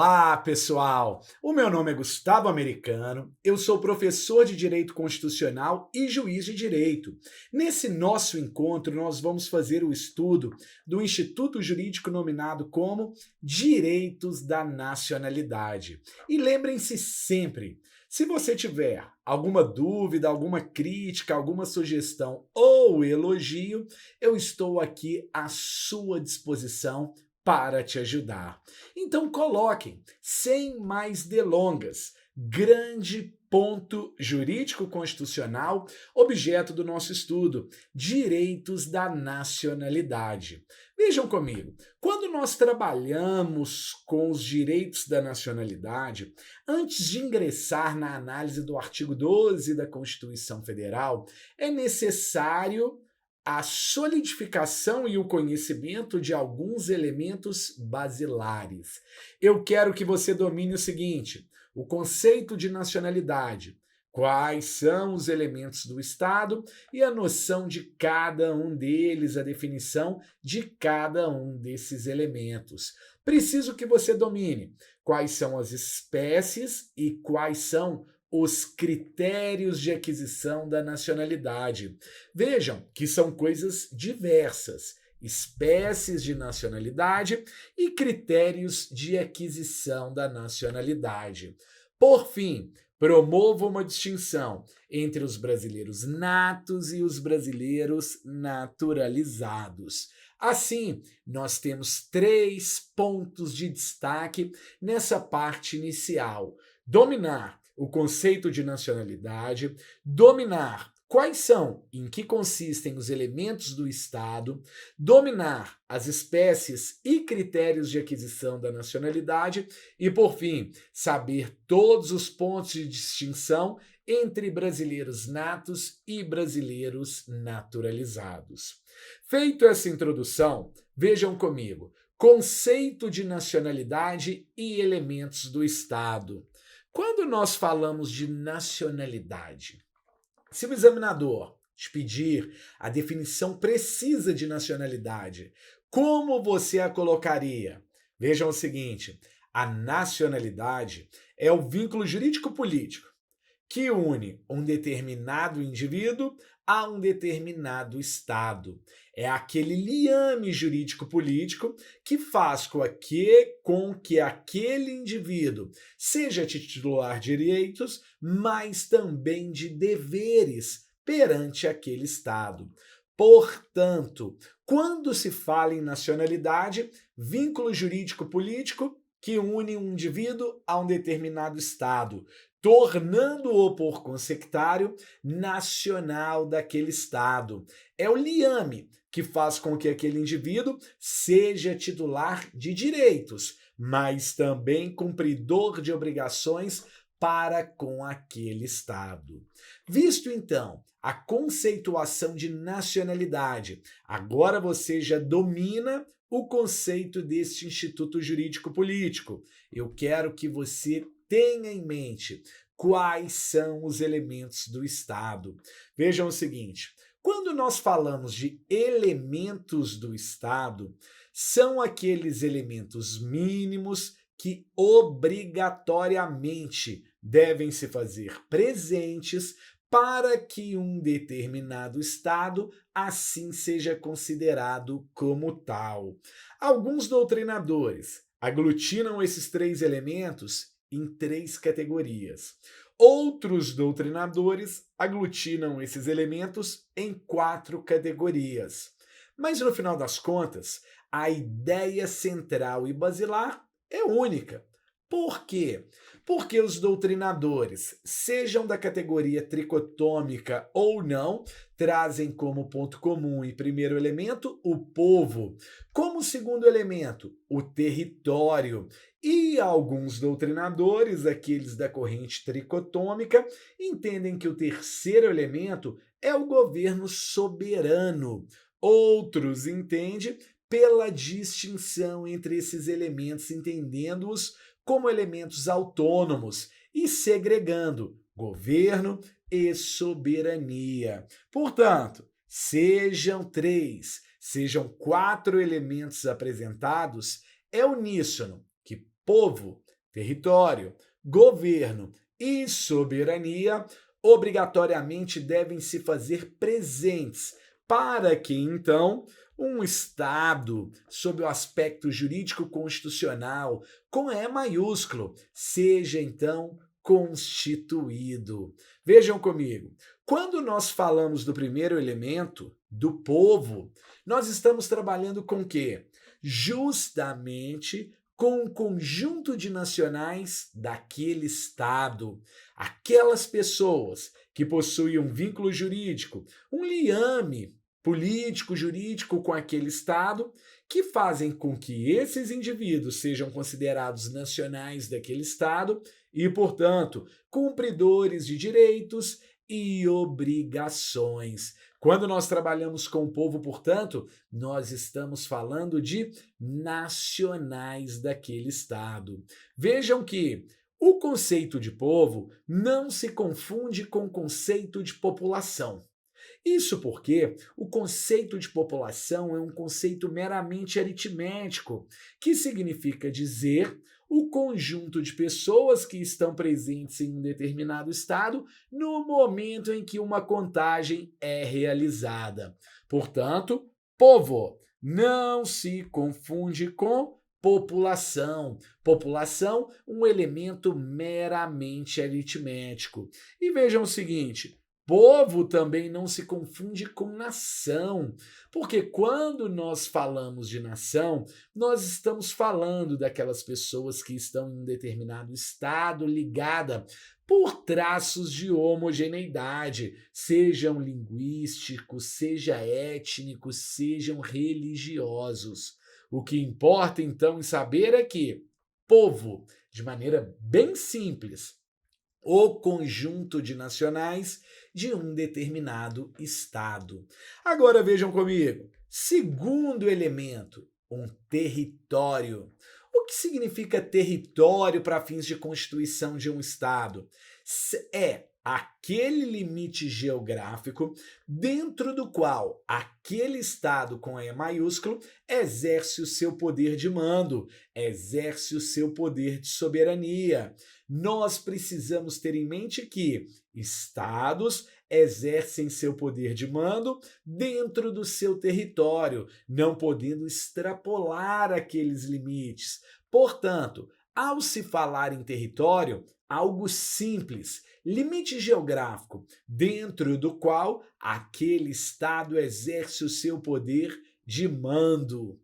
Olá, pessoal! O meu nome é Gustavo Americano, eu sou professor de Direito Constitucional e juiz de Direito. Nesse nosso encontro, nós vamos fazer o estudo do instituto jurídico nominado como Direitos da Nacionalidade. E lembrem-se sempre, se você tiver alguma dúvida, alguma crítica, alguma sugestão ou elogio, eu estou aqui à sua disposição para te ajudar. Então coloquem, sem mais delongas, grande ponto jurídico constitucional, objeto do nosso estudo, direitos da nacionalidade. Vejam comigo, quando nós trabalhamos com os direitos da nacionalidade, antes de ingressar na análise do artigo 12 da Constituição Federal, é necessário a solidificação e o conhecimento de alguns elementos basilares. Eu quero que você domine o seguinte: o conceito de nacionalidade, quais são os elementos do Estado e a noção de cada um deles, a definição de cada um desses elementos. Preciso que você domine quais são as espécies e quais são os critérios de aquisição da nacionalidade. Vejam que são coisas diversas: espécies de nacionalidade e critérios de aquisição da nacionalidade. Por fim, promova uma distinção entre os brasileiros natos e os brasileiros naturalizados. Assim, nós temos 3 pontos de destaque nessa parte inicial: dominar o conceito de nacionalidade, dominar quais são, em que consistem os elementos do Estado, dominar as espécies e critérios de aquisição da nacionalidade e, por fim, saber todos os pontos de distinção entre brasileiros natos e brasileiros naturalizados. Feito essa introdução, vejam comigo: conceito de nacionalidade e elementos do Estado. Quando nós falamos de nacionalidade, se o examinador te pedir a definição precisa de nacionalidade, como você a colocaria? Vejam o seguinte: a nacionalidade é o vínculo jurídico-político que une um determinado indivíduo a um determinado Estado. É aquele liame jurídico-político que faz com que aquele indivíduo seja titular de direitos, mas também de deveres perante aquele Estado. Portanto, quando se fala em nacionalidade, vínculo jurídico-político que une um indivíduo a um determinado Estado, tornando-o, por consectário, nacional daquele Estado. É o liame que faz com que aquele indivíduo seja titular de direitos, mas também cumpridor de obrigações para com aquele Estado. Visto então a conceituação de nacionalidade, agora você já domina o conceito deste instituto jurídico-político. Eu quero que você tenha em mente quais são os elementos do Estado. Vejam o seguinte: quando nós falamos de elementos do Estado, são aqueles elementos mínimos que obrigatoriamente devem se fazer presentes para que um determinado Estado assim seja considerado como tal. Alguns doutrinadores aglutinam esses 3 elementos em 3 categorias. Outros doutrinadores aglutinam esses elementos em 4 categorias. Mas no final das contas, a ideia central e basilar é única. Por quê? Porque os doutrinadores, sejam da categoria tricotômica ou não, trazem como ponto comum e primeiro elemento o povo, como segundo elemento o território, e alguns doutrinadores, aqueles da corrente tricotômica, entendem que o terceiro elemento é o governo soberano. Outros entendem pela distinção entre esses elementos, entendendo-os como elementos autônomos e segregando governo e soberania. Portanto, sejam 3, sejam 4 elementos apresentados, é uníssono que povo território, governo e soberania obrigatoriamente devem se fazer presentes para que, então, um Estado, sob o aspecto jurídico-constitucional, com E maiúsculo, seja, então, constituído. Vejam comigo, quando nós falamos do primeiro elemento, do povo, nós estamos trabalhando com o quê? Justamente com o conjunto de nacionais daquele Estado, aquelas pessoas que possuem um vínculo jurídico, um liame político, jurídico com aquele Estado, que fazem com que esses indivíduos sejam considerados nacionais daquele Estado e, portanto, cumpridores de direitos e obrigações. Quando nós trabalhamos com o povo, portanto, nós estamos falando de nacionais daquele Estado. Vejam que o conceito de povo não se confunde com o conceito de população. Isso porque o conceito de população é um conceito meramente aritmético, que significa dizer o conjunto de pessoas que estão presentes em um determinado estado no momento em que uma contagem é realizada. Portanto, povo não se confunde com população. População, um elemento meramente aritmético. E vejam o seguinte: povo também não se confunde com nação, porque quando nós falamos de nação, nós estamos falando daquelas pessoas que estão em um determinado estado ligada por traços de homogeneidade, sejam linguísticos, seja étnicos, sejam religiosos. O que importa então em saber é que povo, de maneira bem simples, o conjunto de nacionais de um determinado estado. Agora vejam comigo. Segundo elemento, um território. O que significa território para fins de constituição de um estado? É aquele limite geográfico dentro do qual aquele estado com E maiúsculo exerce o seu poder de mando, exerce o seu poder de soberania. Nós precisamos ter em mente que estados exercem seu poder de mando dentro do seu território, não podendo extrapolar aqueles limites. Portanto, ao se falar em território, algo simples, limite geográfico, dentro do qual aquele estado exerce o seu poder de mando.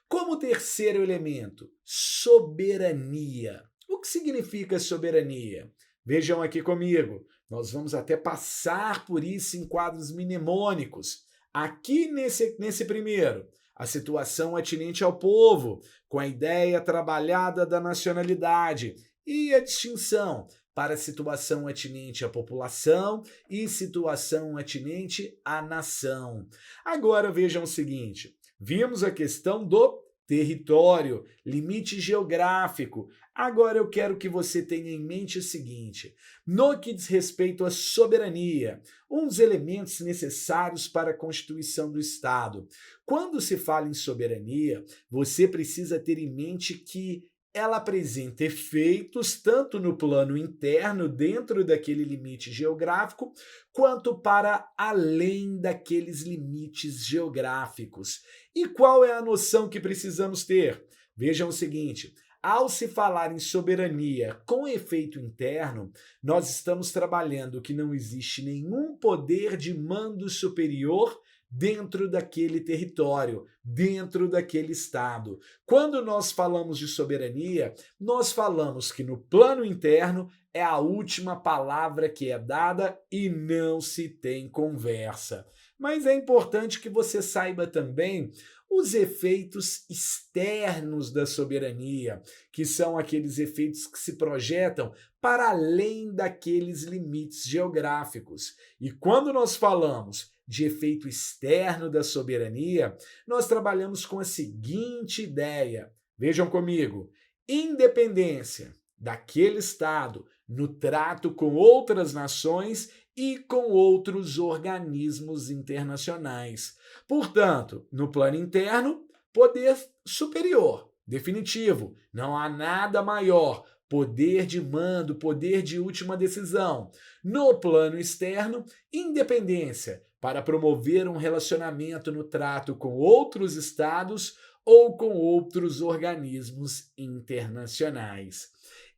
Como terceiro elemento, soberania. O que significa soberania? Vejam aqui comigo, nós vamos até passar por isso em quadros mnemônicos. Aqui nesse primeiro, a situação atinente ao povo, com a ideia trabalhada da nacionalidade, e a distinção para a situação atinente à população e situação atinente à nação. Agora vejam o seguinte, vimos a questão do território, limite geográfico. Agora eu quero que você tenha em mente o seguinte: no que diz respeito à soberania, um dos elementos necessários para a constituição do Estado. Quando se fala em soberania, você precisa ter em mente que ela apresenta efeitos tanto no plano interno, dentro daquele limite geográfico, quanto para além daqueles limites geográficos. E qual é a noção que precisamos ter? Vejam o seguinte: ao se falar em soberania com efeito interno, nós estamos trabalhando que não existe nenhum poder de mando superior dentro daquele território, dentro daquele estado. Quando nós falamos de soberania, nós falamos que no plano interno é a última palavra que é dada e não se tem conversa. Mas é importante que você saiba também os efeitos externos da soberania, que são aqueles efeitos que se projetam para além daqueles limites geográficos. E quando nós falamos de efeito externo da soberania, nós trabalhamos com a seguinte ideia. Vejam comigo: independência daquele Estado no trato com outras nações e com outros organismos internacionais. Portanto, no plano interno, poder superior, definitivo, não há nada maior poder de mando, poder de última decisão. No plano externo, independência, para promover um relacionamento no trato com outros estados ou com outros organismos internacionais.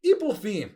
E por fim,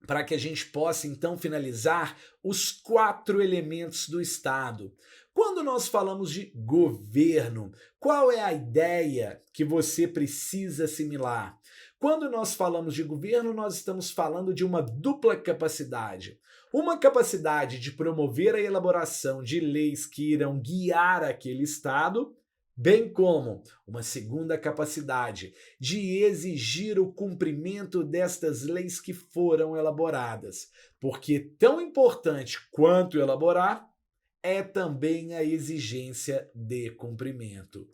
para que a gente possa então finalizar os 4 elementos do Estado. Quando nós falamos de governo, qual é a ideia que você precisa assimilar? Quando nós falamos de governo, nós estamos falando de uma dupla capacidade. Uma capacidade de promover a elaboração de leis que irão guiar aquele Estado, bem como uma segunda capacidade de exigir o cumprimento destas leis que foram elaboradas, porque tão importante quanto elaborar é também a exigência de cumprimento.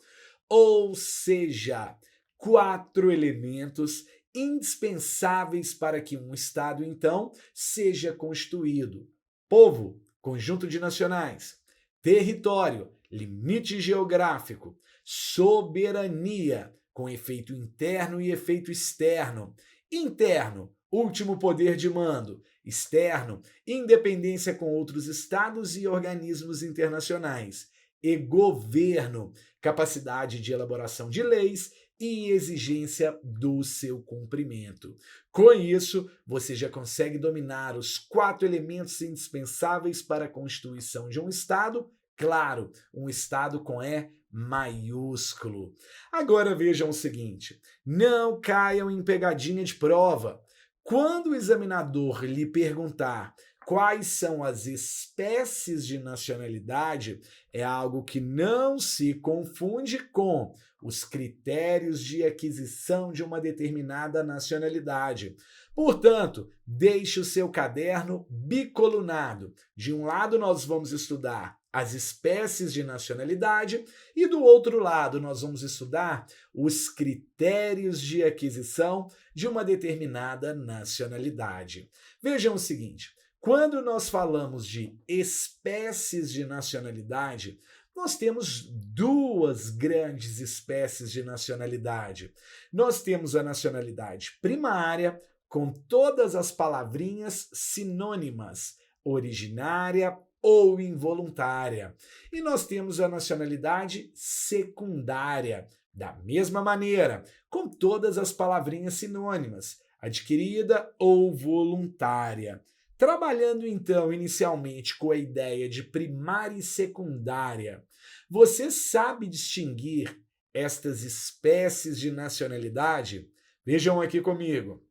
Ou seja, 4 elementos indispensáveis para que um Estado, então, seja constituído: povo, conjunto de nacionais; território, limite geográfico; soberania, com efeito interno e efeito externo; interno, último poder de mando; externo, independência com outros estados e organismos internacionais; e governo, capacidade de elaboração de leis e exigência do seu cumprimento. Com isso, você já consegue dominar os 4 elementos indispensáveis para a constituição de um Estado. Claro, um Estado com E maiúsculo. Agora vejam o seguinte: não caiam em pegadinha de prova. Quando o examinador lhe perguntar quais são as espécies de nacionalidade, é algo que não se confunde com os critérios de aquisição de uma determinada nacionalidade. Portanto, deixe o seu caderno bicolunado. De um lado, nós vamos estudar as espécies de nacionalidade e do outro lado, nós vamos estudar os critérios de aquisição de uma determinada nacionalidade. Vejam o seguinte: quando nós falamos de espécies de nacionalidade, nós temos 2 grandes espécies de nacionalidade. Nós temos a nacionalidade primária, com todas as palavrinhas sinônimas: originária ou involuntária. E nós temos a nacionalidade secundária, da mesma maneira, com todas as palavrinhas sinônimas: adquirida ou voluntária. Trabalhando então inicialmente com a ideia de primária e secundária, você sabe distinguir estas espécies de nacionalidade? Vejam aqui comigo.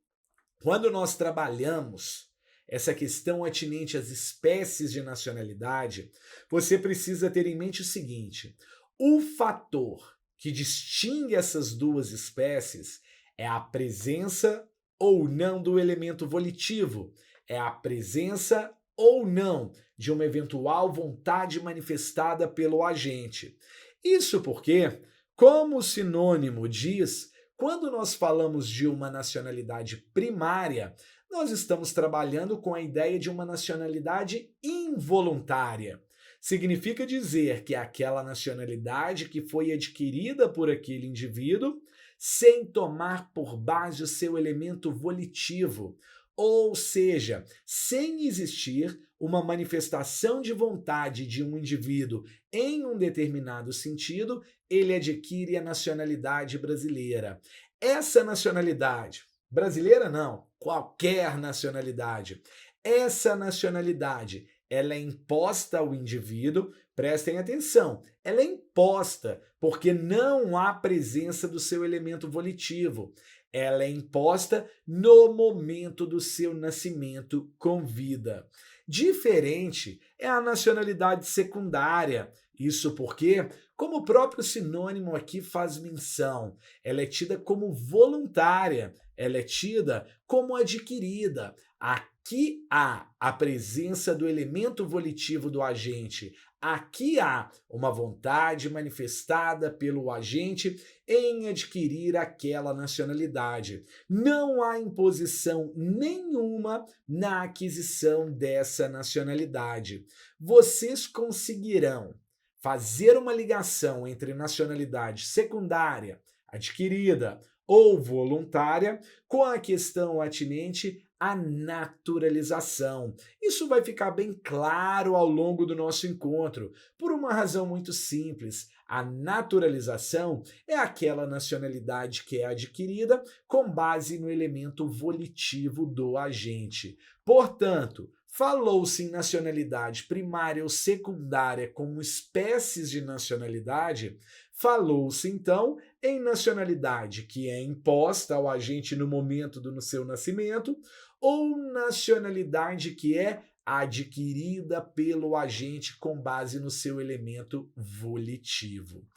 Quando nós trabalhamos essa questão atinente às espécies de nacionalidade, você precisa ter em mente o seguinte: o fator que distingue essas 2 espécies é a presença ou não do elemento volitivo, é a presença ou não de uma eventual vontade manifestada pelo agente. Isso porque, como o sinônimo diz, quando nós falamos de uma nacionalidade primária, nós estamos trabalhando com a ideia de uma nacionalidade involuntária. Significa dizer que é aquela nacionalidade que foi adquirida por aquele indivíduo sem tomar por base o seu elemento volitivo, ou seja, sem existir uma manifestação de vontade de um indivíduo em um determinado sentido, ele adquire a nacionalidade brasileira. Essa nacionalidade, brasileira não, qualquer nacionalidade, essa nacionalidade, ela é imposta ao indivíduo, prestem atenção, ela é imposta porque não há presença do seu elemento volitivo. Ela é imposta no momento do seu nascimento com vida. Diferente é a nacionalidade secundária. Isso porque, como o próprio sinônimo aqui faz menção, ela é tida como voluntária, ela é tida como adquirida. Aqui há a presença do elemento volitivo do agente. Aqui há uma vontade manifestada pelo agente em adquirir aquela nacionalidade. Não há imposição nenhuma na aquisição dessa nacionalidade. Vocês conseguirão fazer uma ligação entre nacionalidade secundária, adquirida ou voluntária, com a questão atinente à naturalização. Isso vai ficar bem claro ao longo do nosso encontro, por uma razão muito simples. A naturalização é aquela nacionalidade que é adquirida com base no elemento volitivo do agente. Portanto, falou-se em nacionalidade primária ou secundária como espécies de nacionalidade, falou-se então em nacionalidade que é imposta ao agente no momento do seu nascimento ou nacionalidade que é adquirida pelo agente com base no seu elemento volitivo.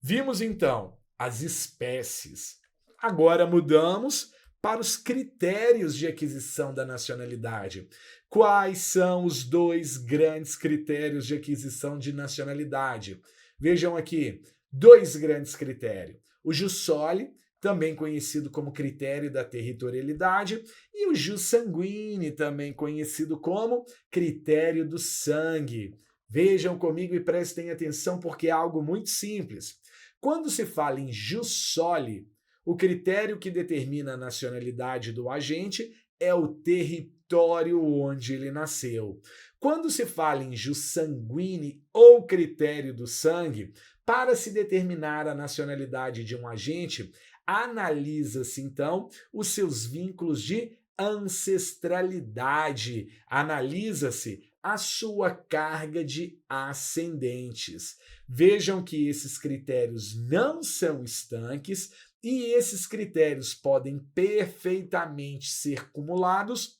Vimos então as espécies. Agora mudamos para os critérios de aquisição da nacionalidade. Quais são os dois grandes critérios de aquisição de nacionalidade? Vejam aqui, dois grandes critérios. O jus soli, também conhecido como critério da territorialidade, e o jus sanguinis, também conhecido como critério do sangue. Vejam comigo e prestem atenção porque é algo muito simples. Quando se fala em jus soli, o critério que determina a nacionalidade do agente é o território onde ele nasceu. Quando se fala em jus sanguinis ou critério do sangue, para se determinar a nacionalidade de um agente, analisa-se então os seus vínculos de ancestralidade, analisa-se a sua carga de ascendentes. Vejam que esses critérios não são estanques e esses critérios podem perfeitamente ser cumulados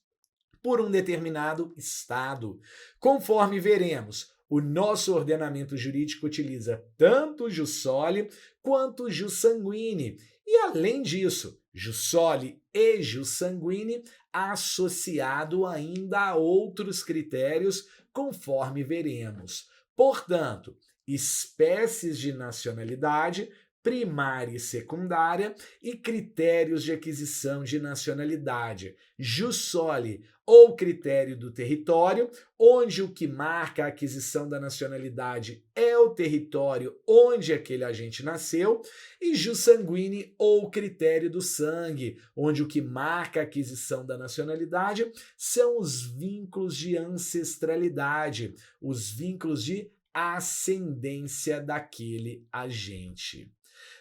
por um determinado estado. Conforme veremos, o nosso ordenamento jurídico utiliza tanto o jus soli quanto o jus sanguinis. E, além disso, jus soli e jus sanguinis associado ainda a outros critérios, conforme veremos. Portanto, espécies de nacionalidade, primária e secundária, e critérios de aquisição de nacionalidade. Jus soli, ou critério do território, onde o que marca a aquisição da nacionalidade é o território onde aquele agente nasceu, e jus sanguinis, ou critério do sangue, onde o que marca a aquisição da nacionalidade são os vínculos de ancestralidade, os vínculos de ascendência daquele agente.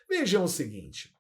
Vejam o seguinte,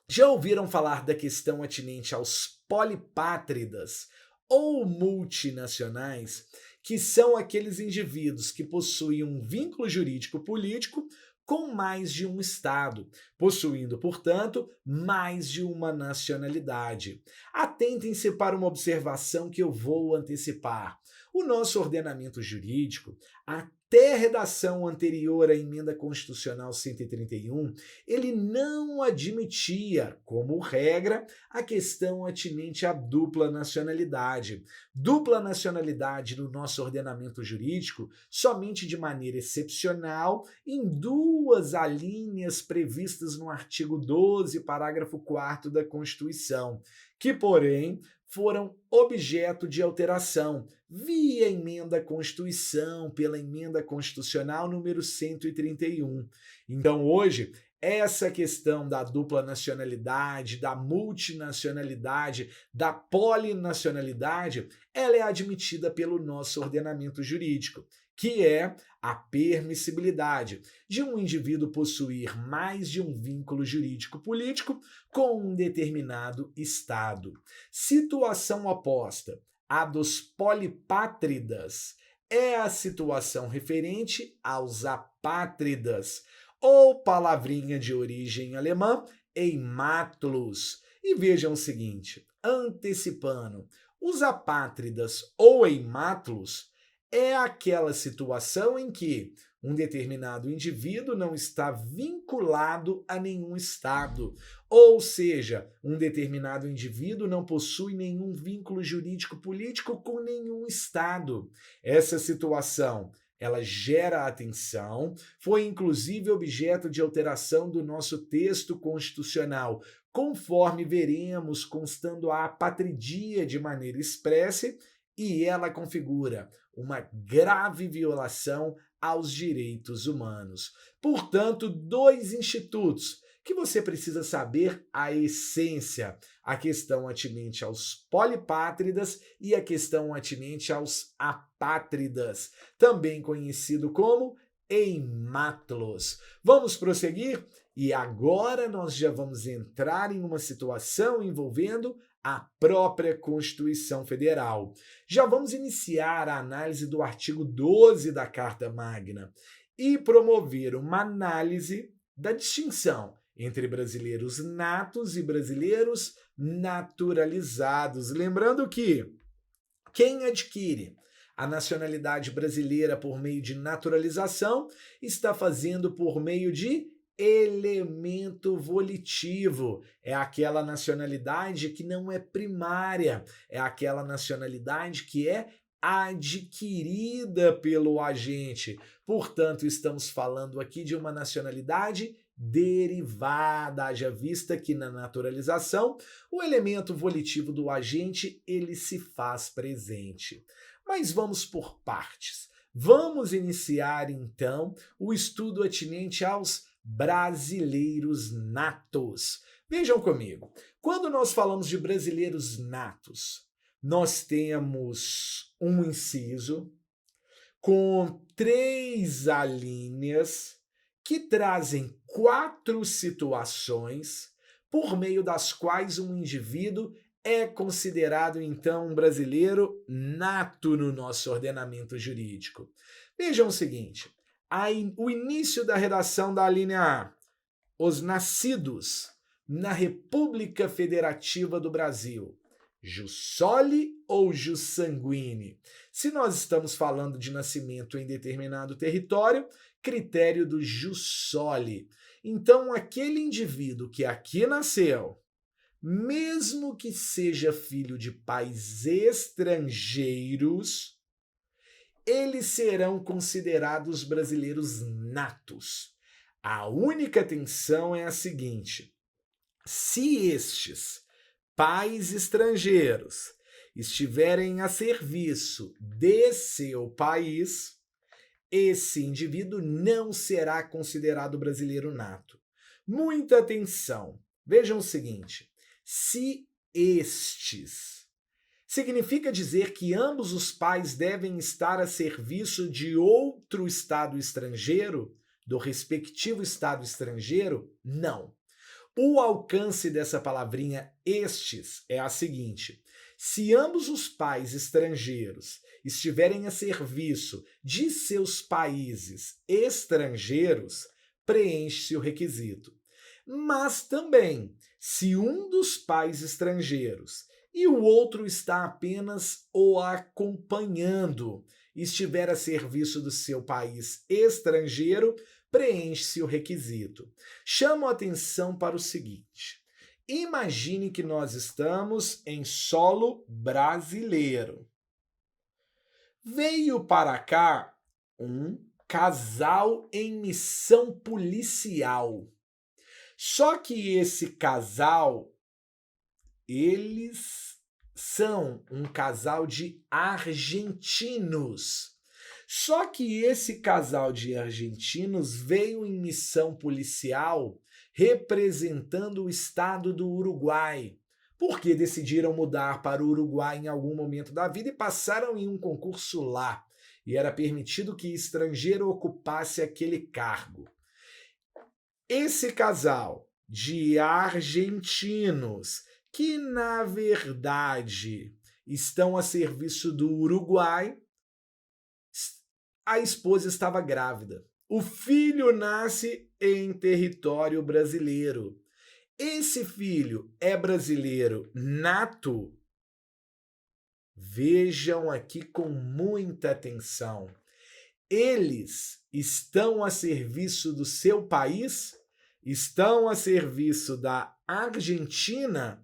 já ouviram falar da questão atinente aos polipátridas ou multinacionais, que são aqueles indivíduos que possuem um vínculo jurídico político com mais de um estado, possuindo, portanto, mais de uma nacionalidade. Atentem-se para uma observação que eu vou antecipar. O nosso ordenamento jurídico, até a redação anterior à Emenda Constitucional 131, ele não admitia, como regra, a questão atinente à dupla nacionalidade. Dupla nacionalidade no nosso ordenamento jurídico somente de maneira excepcional em duas alíneas previstas no artigo 12, parágrafo 4º da Constituição, que, porém, foram objeto de alteração via emenda à Constituição, pela emenda constitucional número 131. Então, hoje, essa questão da dupla nacionalidade, da multinacionalidade, da polinacionalidade, ela é admitida pelo nosso ordenamento jurídico, que é a permissibilidade de um indivíduo possuir mais de um vínculo jurídico-político com um determinado estado. Situação oposta à dos polipátridas é a situação referente aos apátridas, ou palavrinha de origem alemã, eimátulos. E vejam o seguinte, antecipando, os apátridas ou eimátulos é aquela situação em que um determinado indivíduo não está vinculado a nenhum estado, ou seja, um determinado indivíduo não possui nenhum vínculo jurídico-político com nenhum estado. Essa situação, ela gera atenção, foi inclusive objeto de alteração do nosso texto constitucional, conforme veremos constando a apatridia de maneira expressa, e ela configura uma grave violação aos direitos humanos. Portanto, dois institutos que você precisa saber a essência, a questão atinente aos polipátridas e a questão atinente aos apátridas, também conhecido como eimátulos. Vamos prosseguir? E agora nós já vamos entrar em uma situação envolvendo a própria Constituição Federal. Já vamos iniciar a análise do artigo 12 da Carta Magna e promover uma análise da distinção entre brasileiros natos e brasileiros naturalizados. Lembrando que quem adquire a nacionalidade brasileira por meio de naturalização está fazendo por meio de elemento volitivo. É aquela nacionalidade que não é primária, é aquela nacionalidade que é adquirida pelo agente. Portanto, estamos falando aqui de uma nacionalidade derivada, haja vista que na naturalização o elemento volitivo do agente ele se faz presente. Mas vamos por partes. Vamos iniciar então o estudo atinente aos brasileiros natos. Vejam comigo, quando nós falamos de brasileiros natos, nós temos um inciso com 3 alíneas que trazem 4 situações por meio das quais um indivíduo é considerado, então, um brasileiro nato no nosso ordenamento jurídico. Vejam o seguinte, o início da redação da alínea A. Os nascidos na República Federativa do Brasil. Jus soli ou jus sanguine? Se nós estamos falando de nascimento em determinado território, critério do jus soli. Então, aquele indivíduo que aqui nasceu, mesmo que seja filho de pais estrangeiros, eles serão considerados brasileiros natos. A única tensão é a seguinte: se estes pais estrangeiros estiverem a serviço de seu país, esse indivíduo não será considerado brasileiro nato. Muita atenção. Vejam o seguinte: se estes significa dizer que ambos os pais devem estar a serviço de outro estado estrangeiro, do respectivo estado estrangeiro? Não. O alcance dessa palavrinha estes é a seguinte: se ambos os pais estrangeiros estiverem a serviço de seus países estrangeiros, preenche-se o requisito. Mas também, se um dos pais estrangeiros e o outro está apenas o acompanhando, estiver a serviço do seu país estrangeiro, preenche-se o requisito. Chamo a atenção para o seguinte: imagine que nós estamos em solo brasileiro. Veio para cá um casal em missão policial. Só que esse casal, eles são um casal de argentinos. Só que esse casal de argentinos veio em missão policial representando o estado do Uruguai, porque decidiram mudar para o Uruguai em algum momento da vida e passaram em um concurso lá. E era permitido que estrangeiro ocupasse aquele cargo. Esse casal de argentinos, que na verdade estão a serviço do Uruguai, a esposa estava grávida. O filho nasce em território brasileiro. Esse filho é brasileiro nato? Vejam aqui com muita atenção. Eles estão a serviço do seu país? Estão a serviço da Argentina?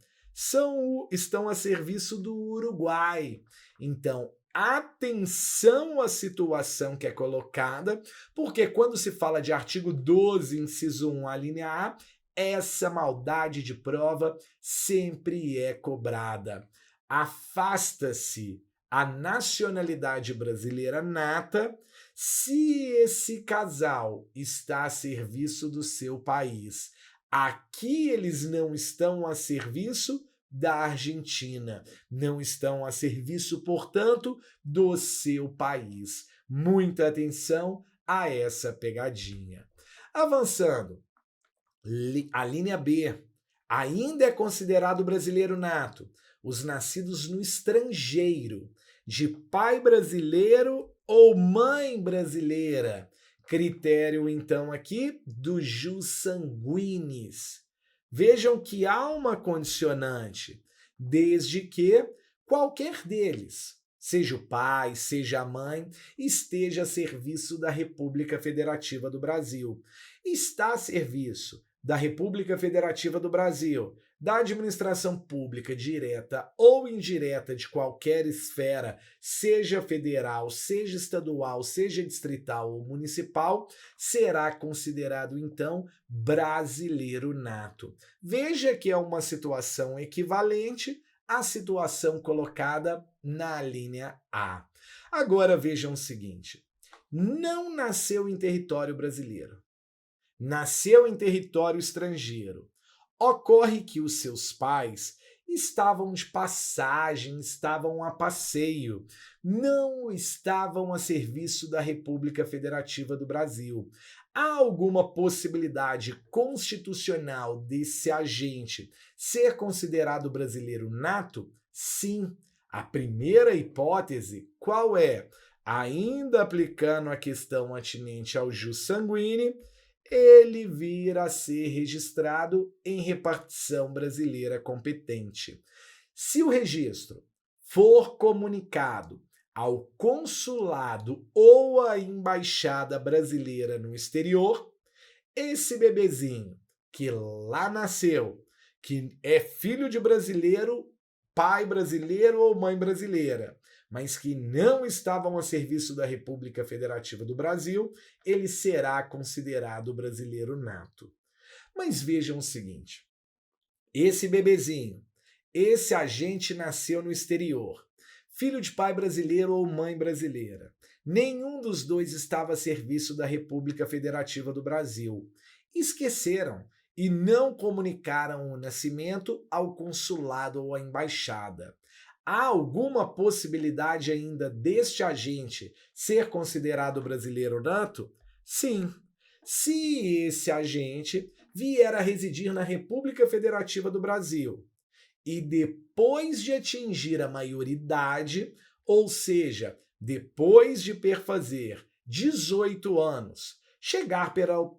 Estão a serviço do Uruguai. Então, atenção à situação que é colocada, porque quando se fala de artigo 12, inciso 1, a linha A, essa maldade de prova sempre é cobrada. Afasta-se a nacionalidade brasileira nata se esse casal está a serviço do seu país. Aqui eles não estão a serviço da Argentina, não estão a serviço, portanto, do seu país. Muita atenção a essa pegadinha. Avançando, a linha B. Ainda é considerado brasileiro nato os nascidos no estrangeiro, de pai brasileiro ou mãe brasileira. Critério, então, aqui do jus sanguinis. Vejam que há uma condicionante, desde que qualquer deles, seja o pai, seja a mãe, esteja a serviço da República Federativa do Brasil. Está a serviço da República Federativa do Brasil, da administração pública direta ou indireta de qualquer esfera, seja federal, seja estadual, seja distrital ou municipal, será considerado, então, brasileiro nato. Veja que é uma situação equivalente à situação colocada na linha A. Agora vejam o seguinte: não nasceu em território brasileiro, nasceu em território estrangeiro. Ocorre que os seus pais estavam de passagem, estavam a passeio, não estavam a serviço da República Federativa do Brasil. Há alguma possibilidade constitucional desse agente ser considerado brasileiro nato? Sim. A primeira hipótese, qual é? Ainda aplicando a questão atinente ao jus sanguíneo, ele vir a ser registrado em repartição brasileira competente. Se o registro for comunicado ao consulado ou à embaixada brasileira no exterior, esse bebezinho que lá nasceu, que é filho de brasileiro, pai brasileiro ou mãe brasileira, mas que não estavam a serviço da República Federativa do Brasil, ele será considerado brasileiro nato. Mas vejam o seguinte: esse bebezinho, esse agente nasceu no exterior, filho de pai brasileiro ou mãe brasileira. Nenhum dos dois estava a serviço da República Federativa do Brasil. Esqueceram e não comunicaram o nascimento ao consulado ou à embaixada. Há alguma possibilidade ainda deste agente ser considerado brasileiro nato? Sim. Se esse agente vier a residir na República Federativa do Brasil e depois de atingir a maioridade, ou seja, depois de perfazer 18 anos, chegar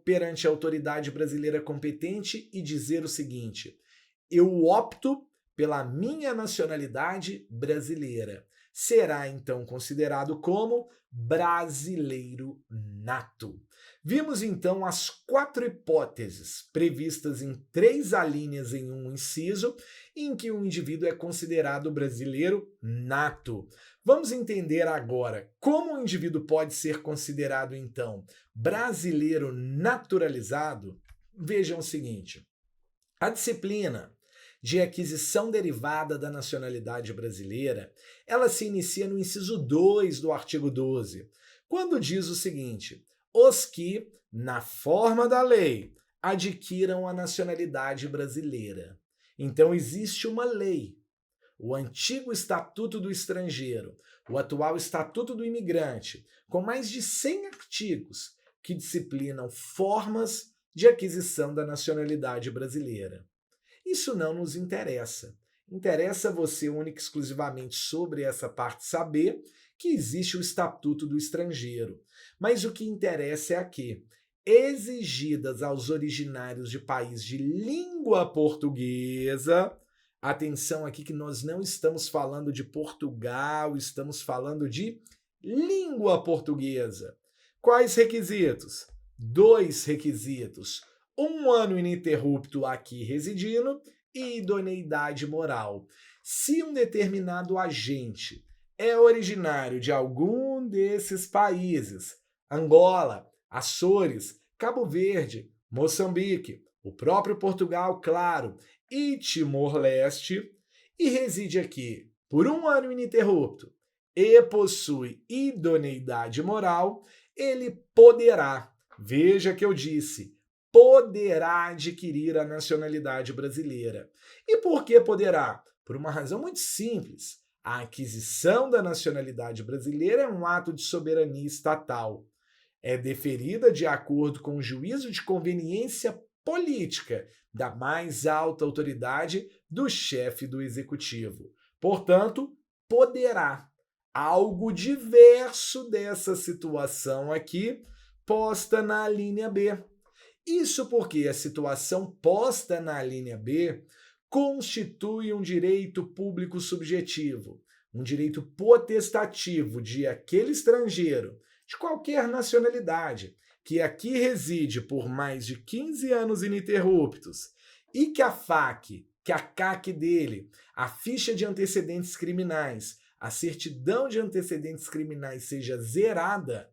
perante a autoridade brasileira competente e dizer o seguinte: eu opto pela minha nacionalidade brasileira, será então considerado como brasileiro nato. Vimos então as 4 hipóteses previstas em 3 alíneas em um inciso, em que o indivíduo é considerado brasileiro nato. Vamos entender agora como o indivíduo pode ser considerado então brasileiro naturalizado? Vejam o seguinte: a disciplina de aquisição derivada da nacionalidade brasileira, ela se inicia no inciso 2 do artigo 12, quando diz o seguinte: os que, na forma da lei, adquiram a nacionalidade brasileira. Então existe uma lei, o antigo Estatuto do Estrangeiro, o atual Estatuto do Imigrante, com mais de 100 artigos que disciplinam formas de aquisição da nacionalidade brasileira. Isso não nos interessa. Interessa você única e exclusivamente sobre essa parte saber que existe o Estatuto do Estrangeiro. Mas o que interessa é aqui: exigidas aos originários de país de língua portuguesa, atenção aqui que nós não estamos falando de Portugal, estamos falando de língua portuguesa. Quais requisitos? 2 requisitos: 1 ano ininterrupto aqui residindo e idoneidade moral. Se um determinado agente é originário de algum desses países, Angola, Açores, Cabo Verde, Moçambique, o próprio Portugal, claro, e Timor-Leste, e reside aqui por 1 ano ininterrupto e possui idoneidade moral, ele poderá, veja que eu disse, poderá adquirir a nacionalidade brasileira. E por que poderá? Por uma razão muito simples. A aquisição da nacionalidade brasileira é um ato de soberania estatal. É deferida de acordo com o juízo de conveniência política da mais alta autoridade do chefe do executivo. Portanto, poderá. Algo diverso dessa situação aqui, posta na linha B. Isso porque a situação posta na linha B constitui um direito público subjetivo, um direito potestativo de aquele estrangeiro, de qualquer nacionalidade, que aqui reside por mais de 15 anos ininterruptos e que a FAQ, que a CAC dele, a ficha de antecedentes criminais, a certidão de antecedentes criminais seja zerada,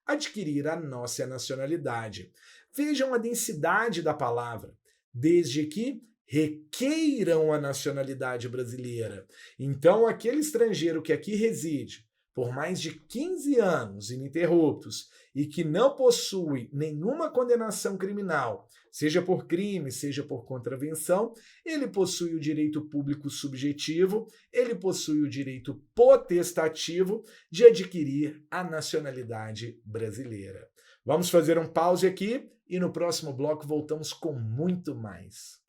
adquirir a nossa nacionalidade. Vejam a densidade da palavra, desde que requeiram a nacionalidade brasileira. Então, aquele estrangeiro que aqui reside por mais de 15 anos ininterruptos e que não possui nenhuma condenação criminal, seja por crime, seja por contravenção, ele possui o direito público subjetivo, ele possui o direito potestativo de adquirir a nacionalidade brasileira. Vamos fazer um pause aqui e no próximo bloco voltamos com muito mais.